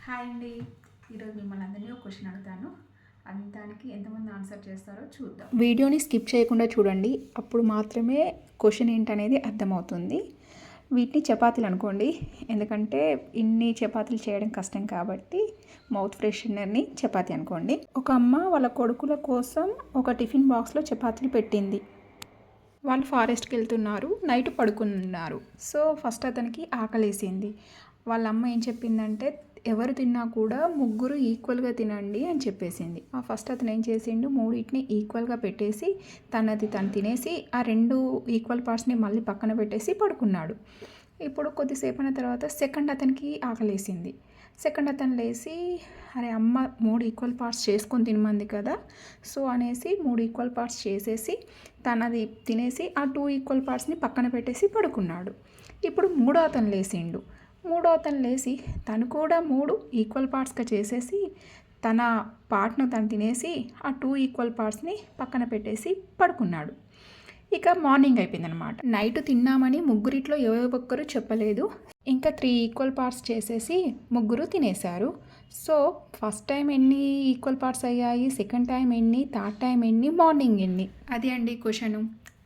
Hi అండి. ఈరోజు మిమ్మల్ని అందరినీ ఒక క్వశ్చన్ అడుగుతాను. దానికి ఎంతమంది ఆన్సర్ చేస్తారో చూద్దాం. వీడియోని స్కిప్ చేయకుండా చూడండి, అప్పుడు మాత్రమే క్వశ్చన్ ఏంటనేది అర్థమవుతుంది. వీటిని చపాతీలు అనుకోండి, ఎందుకంటే ఇన్ని చపాతీలు చేయడం కష్టం కాబట్టి మౌత్ ఫ్రెషనర్ని చపాతీ అనుకోండి. ఒక అమ్మ వాళ్ళ కొడుకుల కోసం ఒక టిఫిన్ బాక్స్లో చపాతీలు పెట్టింది. వాళ్ళు ఫారెస్ట్కి వెళ్తున్నారు, నైట్ పడుకున్నారు. సో ఫస్ట్ అతనికి ఆకలేసింది. వాళ్ళ అమ్మ ఏం చెప్పిందంటే, ఎవరు తిన్నా కూడా ముగ్గురు ఈక్వల్గా తినండి అని చెప్పేసింది. ఫస్ట్ అతను ఏం చేసిండు, మూడింటిని ఈక్వల్గా పెట్టేసి తనది తను తినేసి ఆ 2 ఈక్వల్ పార్ట్స్ని మళ్ళీ పక్కన పెట్టేసి పడుకున్నాడు. ఇప్పుడు కొద్దిసేపు అయిన తర్వాత సెకండ్ అతనికి ఆకలేసింది. సెకండ్ అతను లేచి, అరే అమ్మ 3 ఈక్వల్ పార్ట్స్ చేసుకొని తినమంది కదా, సో అనేసి 3 ఈక్వల్ పార్ట్స్ చేసేసి తనది తినేసి ఆ 2 ఈక్వల్ పార్ట్స్ని పక్కన పెట్టేసి పడుకున్నాడు. ఇప్పుడు మూడో అతను లేచి తను కూడా 3 ఈక్వల్ పార్ట్స్గా చేసేసి తన పార్ట్ను తను తినేసి ఆ 2 ఈక్వల్ పార్ట్స్ని పక్కన పెట్టేసి పడుకున్నాడు. ఇక మార్నింగ్ అయిపోయిందనమాట. నైట్ తిన్నామని ముగ్గురిట్లో ఏ ఒక్కరు చెప్పలేదు. ఇంకా 3 ఈక్వల్ పార్ట్స్ చేసేసి ముగ్గురు తినేశారు. సో ఫస్ట్ టైం ఎన్ని ఈక్వల్ పార్ట్స్ అయ్యాయి, సెకండ్ టైం ఎన్ని, థర్డ్ టైం ఎన్ని, మార్నింగ్ ఎన్ని, అది అండి క్వశ్చను.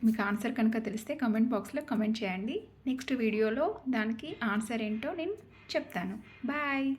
మీకు ఆన్సర్ కనుక తెలిస్తే కమెంట్ బాక్స్లో కమెంట్ చేయండి. నెక్స్ట్ వీడియోలో దానికి ఆన్సర్ ఏంటో నేను చెప్తాను. బాయ్.